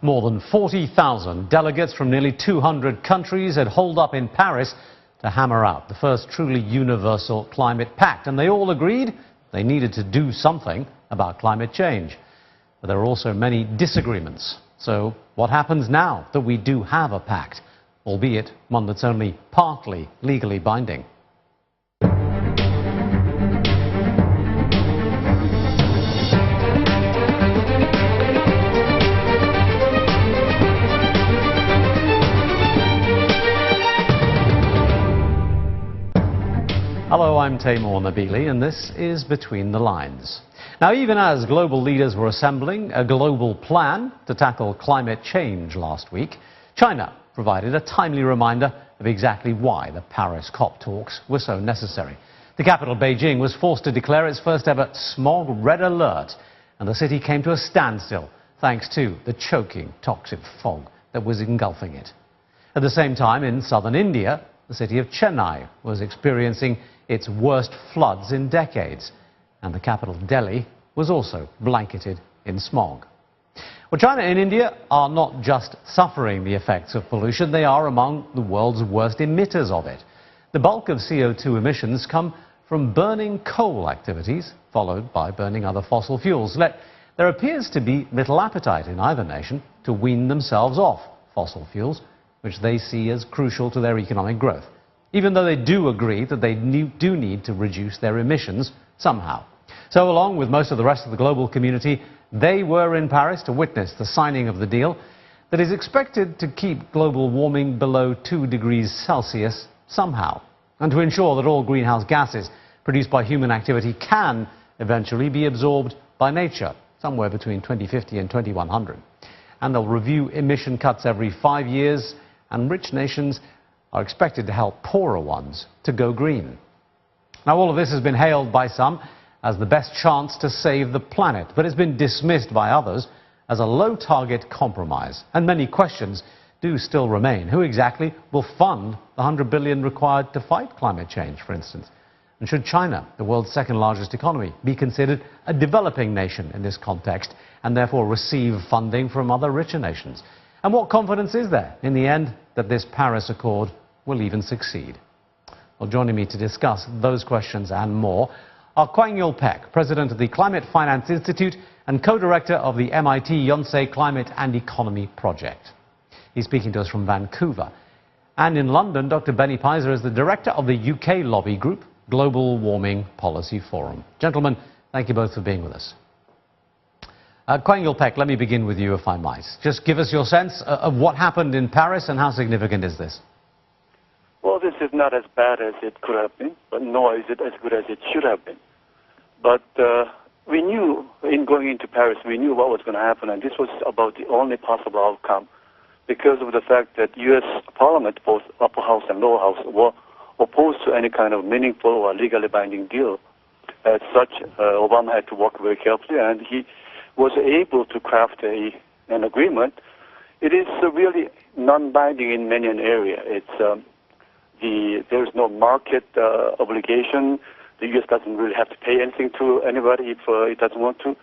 More than 40,000 delegates from nearly 200 countries had holed up in Paris to hammer out the first truly universal climate pact. And they all agreed they needed to do something about climate change. But there are also many disagreements. So what happens now that we do have a pact, albeit one that's only partly legally binding? Hello, I'm Taimur Nabili, and this is Between the Lines. Now, even as global leaders were assembling a global plan to tackle climate change last week, China provided a timely reminder of exactly why the Paris COP talks were so necessary. The capital, Beijing, was forced to declare its first ever smog red alert, and the city came to a standstill thanks to the choking toxic fog that was engulfing it. At the same time, in southern India, the city of Chennai was experiencing its worst floods in decades, and the capital, Delhi, was also blanketed in smog. Well, China and India are not just suffering the effects of pollution, they are among the world's worst emitters of it. The bulk of CO2 emissions come from burning coal activities, followed by burning other fossil fuels. Yet there appears to be little appetite in either nation to wean themselves off fossil fuels, which they see as crucial to their economic growth, even though they do agree that they do need to reduce their emissions somehow. So along with most of the rest of the global community, they were in Paris to witness the signing of the deal that is expected to keep global warming below 2 degrees Celsius somehow, and to ensure that all greenhouse gases produced by human activity can eventually be absorbed by nature, somewhere between 2050 and 2100. And they'll review emission cuts every 5 years, and rich nations are expected to help poorer ones to go green. Now, all of this has been hailed by some as the best chance to save the planet, but it's been dismissed by others as a low-target compromise. And many questions do still remain. Who exactly will fund the $100 billion required to fight climate change, for instance? And should China, the world's second-largest economy, be considered a developing nation in this context and therefore receive funding from other richer nations? And what confidence is there, in the end, that this Paris Accord will even succeed? Well, joining me to discuss those questions and more are Kwangyul Peck, president of the Climate Finance Institute and co-director of the MIT Yonsei Climate and Economy Project. He's speaking to us from Vancouver. And in London, Dr. Benny Peiser is the director of the UK lobby group, Global Warming Policy Forum. Gentlemen, thank you both for being with us. Kwangyul Peck, let me begin with you, if I might. Just give us your sense of what happened in Paris and how significant is this? Well, this is not as bad as it could have been, but nor is it as good as it should have been. But we knew, in going into Paris, we knew what was going to happen, and this was about the only possible outcome because of the fact that U.S. Parliament, both upper house and lower house, were opposed to any kind of meaningful or legally binding deal. As such, Obama had to work very carefully, and he was able to craft an agreement. It is really non-binding in many an area. It's there's no market obligation. The U.S. doesn't really have to pay anything to anybody if it doesn't want to.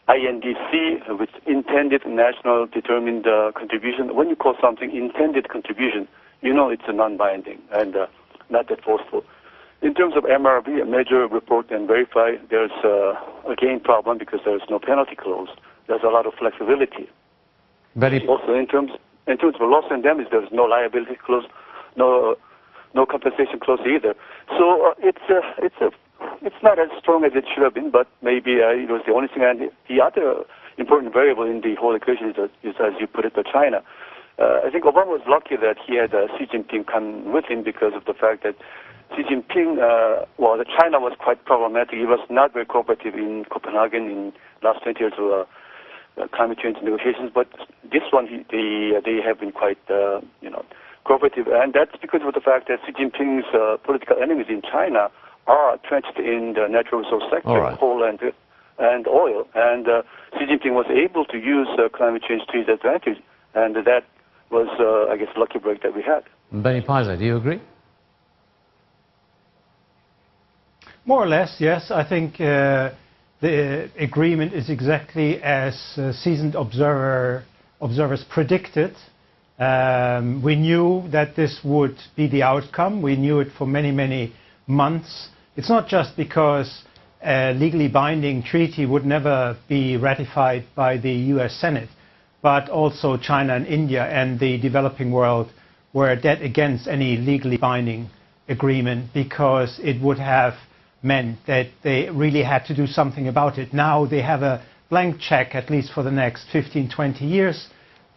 INDC, which intended national determined contribution. When you call something intended contribution, you know it's a non-binding and not that forceful. In terms of MRV, measure, report, and verify, there's again problem because there's no penalty clause. There's a lot of flexibility. Also, in terms of loss and damage, there's no liability clause, no compensation clause either. So it's not as strong as it should have been, but maybe it was the only thing. And the other important variable in the whole equation is as you put it, China. I think Obama was lucky that he had Xi Jinping come with him because of the fact that Xi Jinping, China was quite problematic. He was not very cooperative in Copenhagen in last 20 years of climate change negotiations, but this one, they have been quite, cooperative, and that's because of the fact that Xi Jinping's political enemies in China are entrenched in the natural resource sector, coal and oil, and Xi Jinping was able to use climate change to his advantage, and that was, I guess, lucky break that we had. Benny Peiser, do you agree? More or less, yes. I think the agreement is exactly as a seasoned observer observers predicted. We knew that this would be the outcome. We knew it for many, many months. It's not just because a legally binding treaty would never be ratified by the US Senate, but also China and India and the developing world were dead against any legally binding agreement because it would have meant that they really had to do something about it. Now they have a blank check, at least for the next 15, 20 years,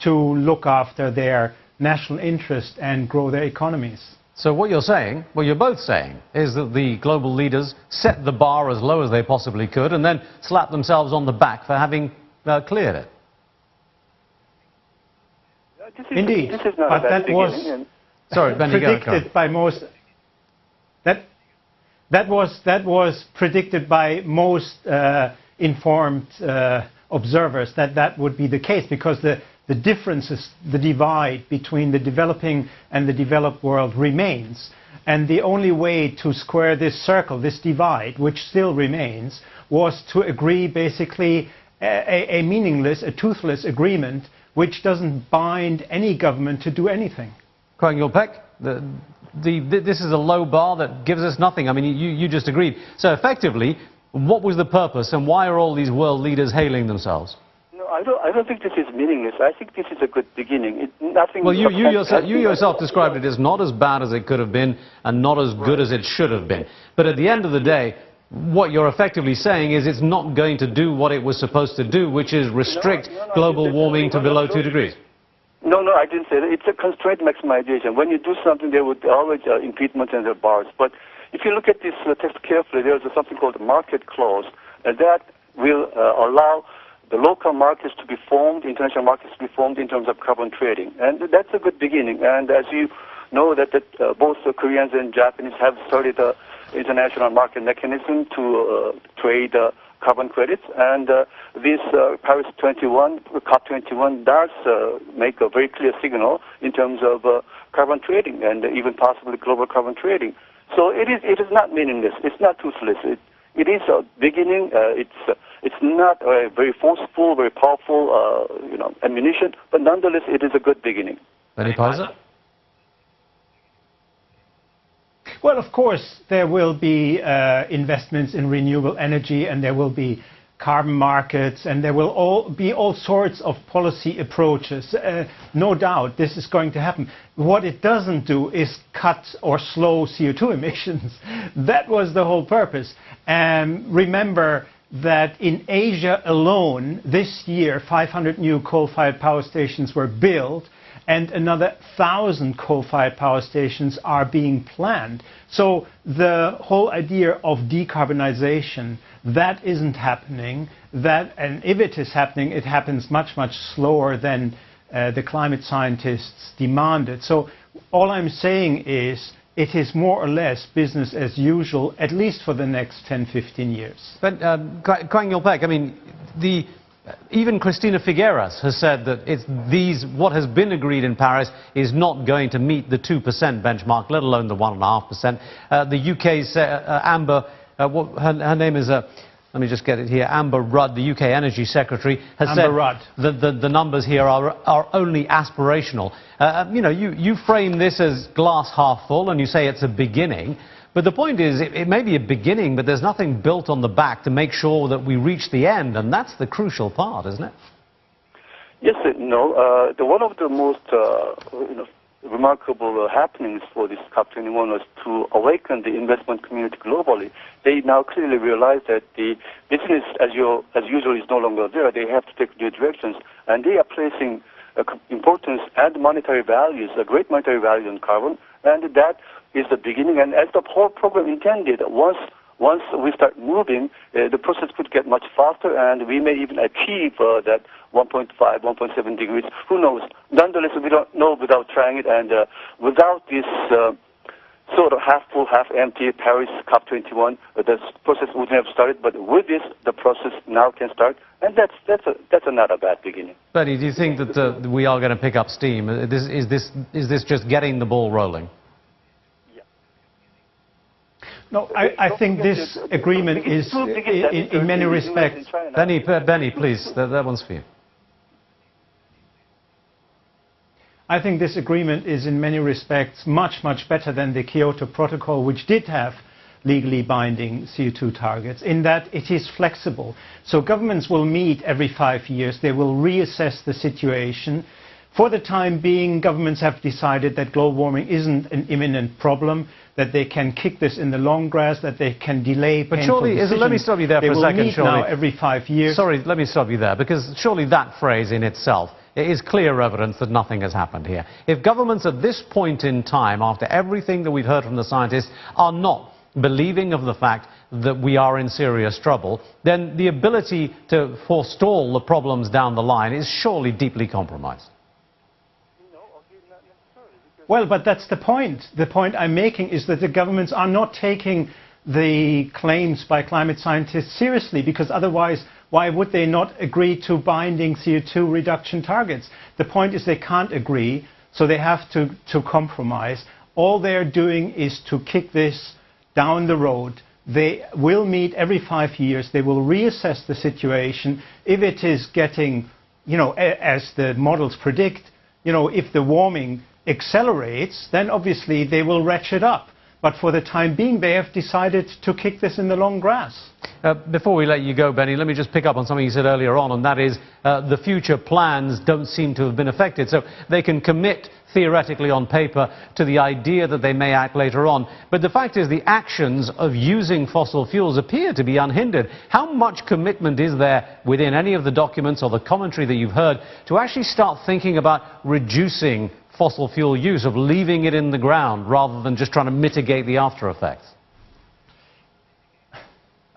to look after their national interest and grow their economies. So what you're saying, what you're both saying, is that the global leaders set the bar as low as they possibly could and then slapped themselves on the back for having cleared it. Indeed, this is not but that was predicted by most. That was predicted by most informed observers that would be the case, because the differences, the divide between the developing and the developed world remains. And the only way to square this circle, this divide, which still remains, was to agree basically a meaningless, a toothless agreement which doesn't bind any government to do anything. Kwangyul Peck, this is a low bar that gives us nothing. I mean, you just agreed. So effectively, what was the purpose and why are all these world leaders hailing themselves? No, I don't think this is meaningless. I think this is a good beginning. Nothing. Well, you yourself described it as not as bad as it could have been and not as good as it should have been. But at the end of the day, what you're effectively saying is it's not going to do what it was supposed to do, which is restrict global warming to below 2 degrees. No, I didn't say that. It's a constraint maximization. When you do something, there would always impediments and there are bars. But if you look at this text carefully, there's something called the market clause, and that will allow the local markets to be formed, international markets to be formed in terms of carbon trading. And that's a good beginning. And as you know, that both the Koreans and Japanese have started an international market mechanism to trade carbon credits. And this Paris 21, COP21, does make a very clear signal in terms of carbon trading and even possibly global carbon trading. So it is not meaningless. It's not toothless. It is a beginning. It's not a very forceful, very powerful, ammunition, but nonetheless, it is a good beginning. Any pausa? Well, of course, there will be investments in renewable energy, and there will be carbon markets, and there will be all sorts of policy approaches. No doubt this is going to happen. What it doesn't do is cut or slow CO2 emissions. That was the whole purpose. Remember that in Asia alone, this year, 500 new coal-fired power stations were built, and another 1,000 coal-fired power stations are being planned. So the whole idea of decarbonization, that isn't happening. And if it is happening, it happens much, much slower than the climate scientists demanded. So all I'm saying is it is more or less business as usual, at least for the next 10, 15 years. But Kwangyul Peck, I mean, even Cristina Figueras has said that what has been agreed in Paris is not going to meet the 2% benchmark, let alone the 1.5%. The UK's Amber, her name is, let me just get it here, Amber Rudd, the UK Energy Secretary, has said the numbers here are only aspirational. You frame this as glass half full and you say it's a beginning. But the point is, it may be a beginning, but there's nothing built on the back to make sure that we reach the end, and that's the crucial part, isn't it? Yes, one of the most remarkable happenings for this COP21 was to awaken the investment community globally. They now clearly realize that the business as usual is no longer there. They have to take new directions, and they are placing importance and monetary values, a great monetary value on carbon, and that is the beginning. And as the whole program intended, once we start moving, the process could get much faster, and we may even achieve that 1.5, 1.7 degrees. Who knows? Nonetheless, we don't know without trying it, and without this sort of half full, half empty Paris COP21, the process would have started. But with this, the process now can start, and that's not a bad beginning. Benny, do you think that we are going to pick up steam? Is this just getting the ball rolling? No, I think this agreement is, in many respects... Benny, please, that one's for you. I think this agreement is in many respects much, much better than the Kyoto Protocol, which did have legally binding CO2 targets, in that it is flexible. So governments will meet every 5 years. They will reassess the situation. For the time being, governments have decided that global warming isn't an imminent problem, that they can kick this in the long grass, that they can delay painful decisions. But let me stop you there for a second, They will meet now every 5 years. Sorry, let me stop you there, because surely that phrase in itself is clear evidence that nothing has happened here. If governments at this point in time, after everything that we've heard from the scientists, are not believing of the fact that we are in serious trouble, then the ability to forestall the problems down the line is surely deeply compromised. Well, but that's the point. The point I'm making is that the governments are not taking the claims by climate scientists seriously, because otherwise, why would they not agree to binding CO2 reduction targets? The point is they can't agree, so they have to compromise. All they're doing is to kick this down the road. They will meet every 5 years. They will reassess the situation. If it is getting, as the models predict, if the warming accelerates, then obviously they will ratchet up. But for the time being, they have decided to kick this in the long grass. Before we let you go, Benny, let me just pick up on something you said earlier on, and that is the future plans don't seem to have been affected. So they can commit theoretically on paper to the idea that they may act later on. But the fact is the actions of using fossil fuels appear to be unhindered. How much commitment is there within any of the documents or the commentary that you've heard to actually start thinking about reducing fossil fuel use, of leaving it in the ground rather than just trying to mitigate the after effects?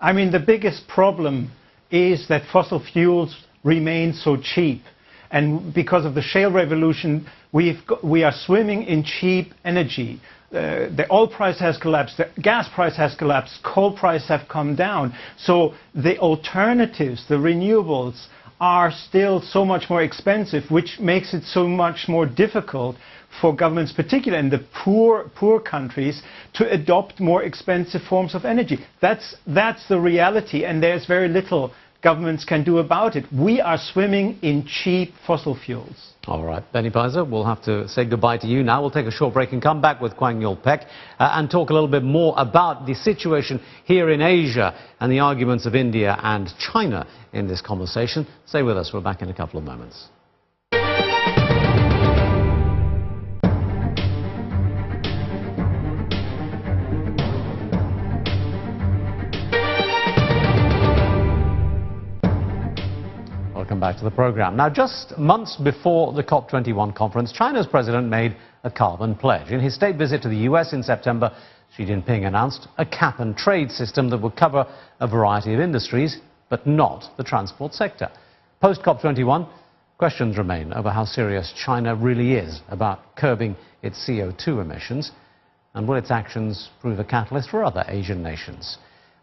I mean, the biggest problem is that fossil fuels remain so cheap. And because of the shale revolution, we are swimming in cheap energy. The oil price has collapsed, the gas price has collapsed, coal prices have come down. So the alternatives, the renewables, are still so much more expensive, which makes it so much more difficult for governments, particularly in the poor countries, to adopt more expensive forms of energy. That's the reality, and there's very little governments can do about it. We are swimming in cheap fossil fuels. All right, Benny Pfizer, we'll have to say goodbye to you now. We'll take a short break and come back with Kwangyul Peck and talk a little bit more about the situation here in Asia and the arguments of India and China in this conversation. Stay with us. We're back in a couple of moments. Welcome back to the program. Now, just months before the COP21 conference, China's president made a carbon pledge. In his state visit to the US in September, Xi Jinping announced a cap-and-trade system that would cover a variety of industries, but not the transport sector. Post-COP21, questions remain over how serious China really is about curbing its CO2 emissions, and will its actions prove a catalyst for other Asian nations.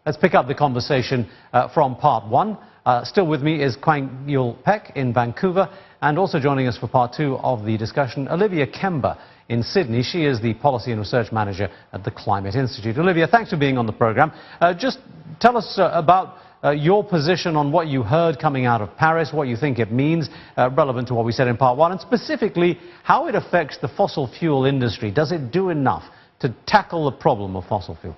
Let's pick up the conversation from part one. Still with me is Kwangyul Peck in Vancouver, and also joining us for part two of the discussion, Olivia Kemba in Sydney. She is the Policy and Research Manager at the Climate Institute. Olivia, thanks for being on the program. Just tell us about your position on what you heard coming out of Paris, what you think it means, relevant to what we said in part one, and specifically how it affects the fossil fuel industry. Does it do enough to tackle the problem of fossil fuel?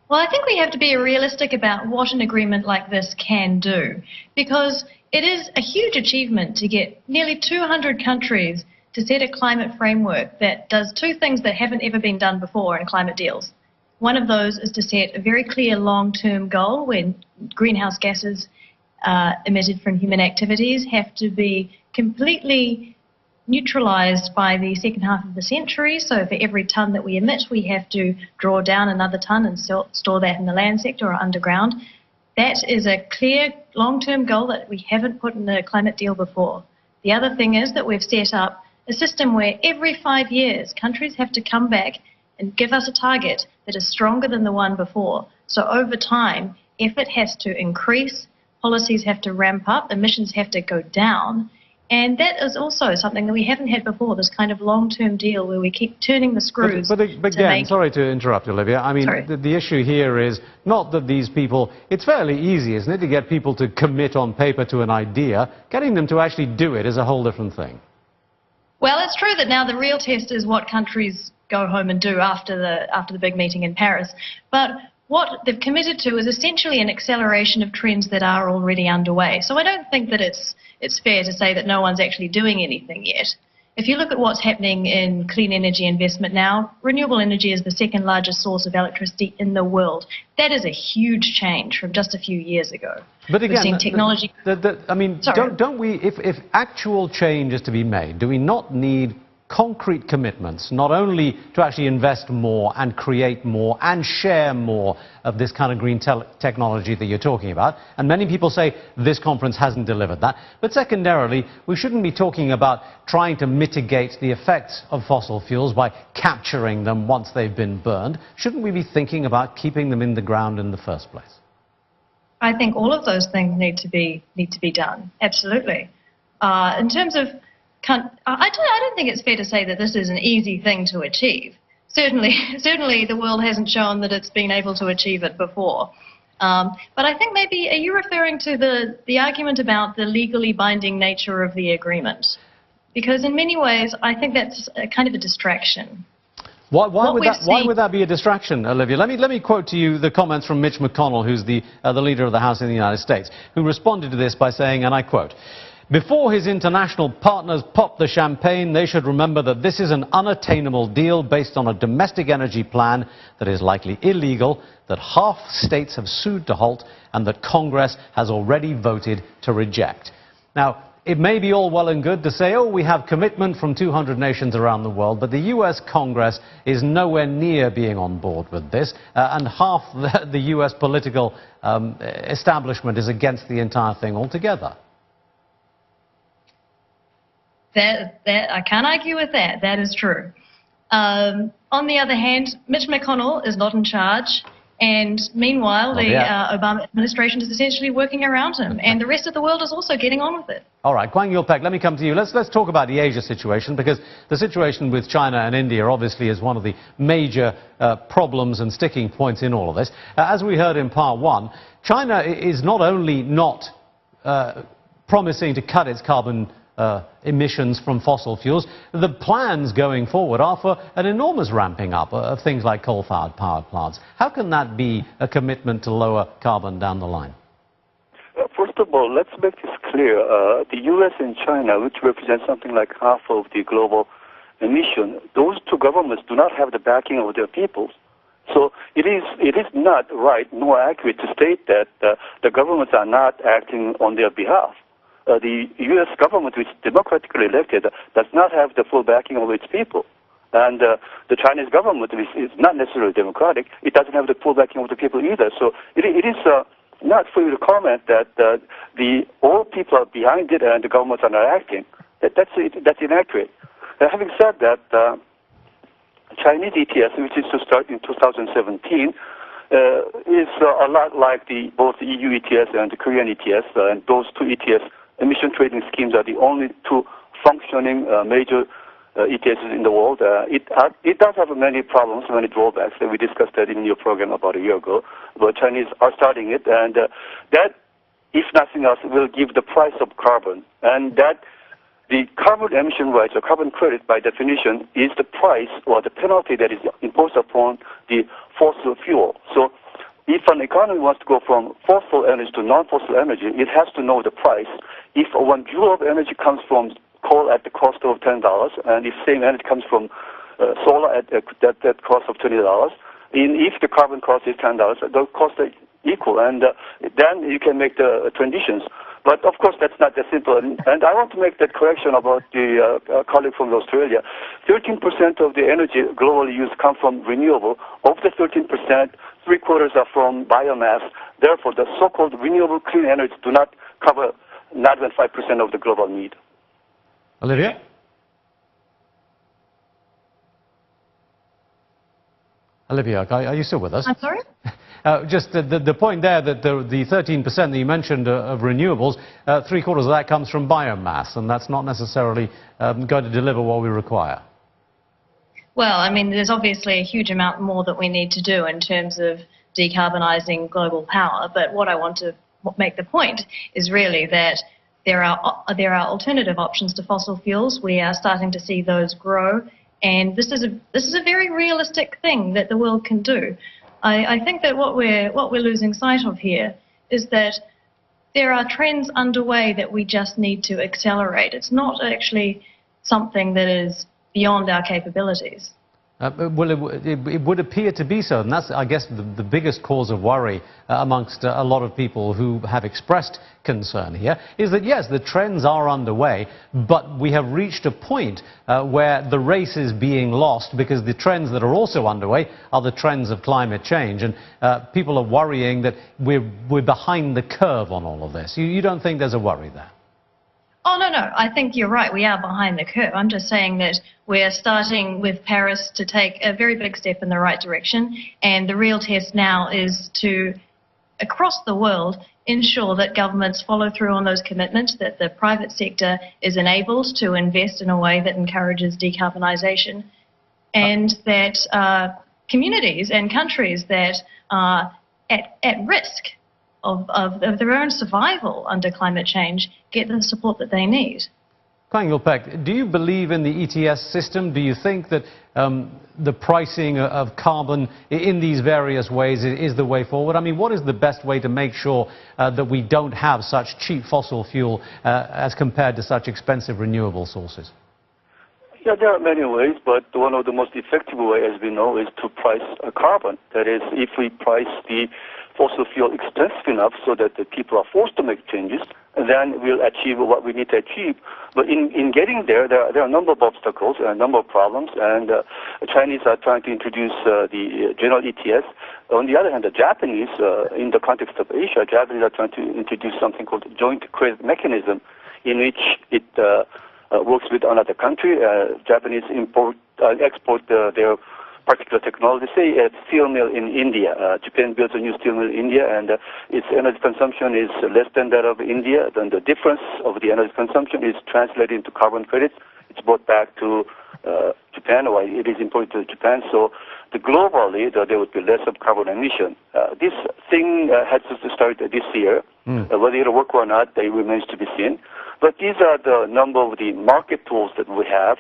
Well, I think we have to be realistic about what an agreement like this can do, because it is a huge achievement to get nearly 200 countries to set a climate framework that does two things that haven't ever been done before in climate deals. One of those is to set a very clear long-term goal when greenhouse gases emitted from human activities have to be completely neutralized by the second half of the century. So for every tonne that we emit, we have to draw down another tonne and store that in the land sector or underground. That is a clear long-term goal that we haven't put in the climate deal before. The other thing is that we've set up a system where every 5 years countries have to come back and give us a target that is stronger than the one before. So over time, effort has to increase, policies have to ramp up, emissions have to go down. And that is also something that we haven't had before, this kind of long-term deal where we keep turning the screws. But again, sorry to interrupt, Olivia. I mean, the issue here is not that these people, it's fairly easy, isn't it, to get people to commit on paper to an idea. Getting them to actually do it is a whole different thing. Well, it's true that now the real test is what countries go home and do after the big meeting in Paris. But what they've committed to is essentially an acceleration of trends that are already underway. So I don't think that it's fair to say that no one's actually doing anything yet. If you look at what's happening in clean energy investment now, renewable energy is the second largest source of electricity in the world. That is a huge change from just a few years ago. But again, we've seen technology. I mean, don't we? If actual change is to be made, do we not need concrete commitments, not only to actually invest more and create more and share more of this kind of green technology that you're talking about? And many people say this conference hasn't delivered that. But secondarily, we shouldn't be talking about trying to mitigate the effects of fossil fuels by capturing them once they've been burned. Shouldn't we be thinking about keeping them in the ground in the first place? I think all of those things need to be done. Absolutely. In terms of I don't think it's fair to say that this is an easy thing to achieve. Certainly the world hasn't shown that it's been able to achieve it before. But I think maybe, are you referring to the argument about the legally binding nature of the agreement? Because in many ways, I think that's a kind of a distraction. Why would that be a distraction, Olivia? Let me quote to you the comments from Mitch McConnell, who's the leader of the House in the United States, who responded to this by saying, and I quote, "Before his international partners pop the champagne, they should remember that this is an unattainable deal based on a domestic energy plan that is likely illegal, that half states have sued to halt, and that Congress has already voted to reject." Now, it may be all well and good to say, oh, we have commitment from 200 nations around the world, but the US Congress is nowhere near being on board with this, and half the US political establishment is against the entire thing altogether. That I can't argue with that. That is true. On the other hand, Mitch McConnell is not in charge, and meanwhile, the Obama administration is essentially working around him, and the rest of the world is also getting on with it. All right, Kwangyul Peck, let me come to you. Let's talk about the Asia situation, because the situation with China and India obviously is one of the major problems and sticking points in all of this. As we heard in part one, China is not only not promising to cut its carbon emissions from fossil fuels, the plans going forward are for an enormous ramping up of things like coal-fired power plants. How can that be a commitment to lower carbon down the line? First of all, let's make this clear. The U.S. and China, which represent something like half of the global emission, those two governments do not have the backing of their peoples. So it is not right nor accurate to state that the governments are not acting on their behalf. The U.S. government, which is democratically elected, does not have the full backing of its people. And the Chinese government, which is not necessarily democratic, it doesn't have the full backing of the people either. So it is not for you to comment that all people are behind it and the governments are not acting. That's inaccurate. Having said that, Chinese ETS, which is to start in 2017, is a lot like both the EU ETS and the Korean ETS, and those two ETS emission trading schemes are the only two functioning major ETS in the world. It does have many problems, many drawbacks, and we discussed that in your program about a year ago. But Chinese are starting it, and that, if nothing else, will give the price of carbon. And that the carbon emission rights or carbon credit, by definition, is the price or the penalty that is imposed upon the fossil fuel. So if an economy wants to go from fossil energy to non-fossil energy, it has to know the price. If 1 joule of energy comes from coal at the cost of $10, and if same energy comes from solar at that cost of $20, if the carbon cost is $10, the costs are equal, and then you can make the transitions. But of course, that's not that simple. And I want to make that correction about the colleague from Australia. 13% of the energy globally used come from renewable. Of the 13%, 3/4 are from biomass. Therefore, the so-called renewable clean energy do not cover not even 5% of the global need. Olivia? Olivia, are you still with us? I'm sorry? Just the point there that the 13% that you mentioned of renewables, 3/4 of that comes from biomass, and that's not necessarily going to deliver what we require. Well, I mean, there's obviously a huge amount more that we need to do in terms of decarbonising global power, but what I want to make the point is really that there are alternative options to fossil fuels. We are starting to see those grow, and this is a very realistic thing that the world can do. I think that what we're losing sight of here is that there are trends underway that we just need to accelerate. It's not actually something that is beyond our capabilities. Well, it would appear to be so, and that's, I guess, the biggest cause of worry amongst a lot of people who have expressed concern here, is that, yes, the trends are underway, but we have reached a point where the race is being lost because the trends that are also underway are the trends of climate change, and people are worrying that we're behind the curve on all of this. You don't think there's a worry there? Oh, no. I think you're right. We are behind the curve. I'm just saying that we're starting with Paris to take a very big step in the right direction. And the real test now is to, across the world, ensure that governments follow through on those commitments, that the private sector is enabled to invest in a way that encourages decarbonisation, and that communities and countries that are at risk of their own survival under climate change get the support that they need. Kwangyul Peck, do you believe in the ETS system? Do you think that the pricing of carbon in these various ways is the way forward? I mean, what is the best way to make sure that we don't have such cheap fossil fuel as compared to such expensive renewable sources? Yeah, there are many ways, but one of the most effective ways, as we know, is to price carbon. That is, if we price the fossil fuel expensive enough so that the people are forced to make changes, then we'll achieve what we need to achieve. But in getting there, there are a number of obstacles, a number of problems, and the Chinese are trying to introduce the general ETS. On the other hand, the Japanese, in the context of Asia, Japanese are trying to introduce something called joint credit mechanism, in which it works with another country. Japanese export their particular technology. Say a steel mill in India. Japan builds a new steel mill in India, and its energy consumption is less than that of India. Then the difference of the energy consumption is translated into carbon credits. It's brought back to Japan, or it is imported to Japan. So globally, there would be less of carbon emission. This thing has to start this year. Whether it'll work or not, it remains to be seen. But these are the number of the market tools that we have,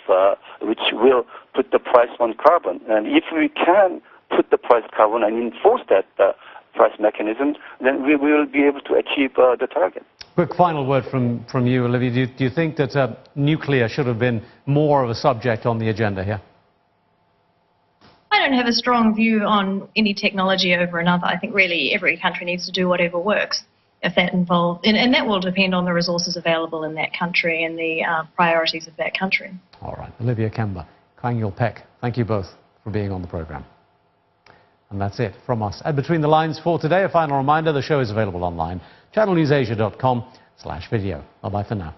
which will put the price on carbon. And if we can put the price carbon and enforce that price mechanism, then we will be able to achieve the target. Quick final word from you, Olivia. Do you think that nuclear should have been more of a subject on the agenda here? I don't have a strong view on any technology over another. I think really every country needs to do whatever works. If that involves, and that will depend on the resources available in that country and the priorities of that country. All right, Olivia Kemba, Kwangyul Peck, thank you both for being on the programme. And that's it from us at Between the Lines for today. A final reminder, the show is available online, channelnewsasia.com/video. Bye-bye for now.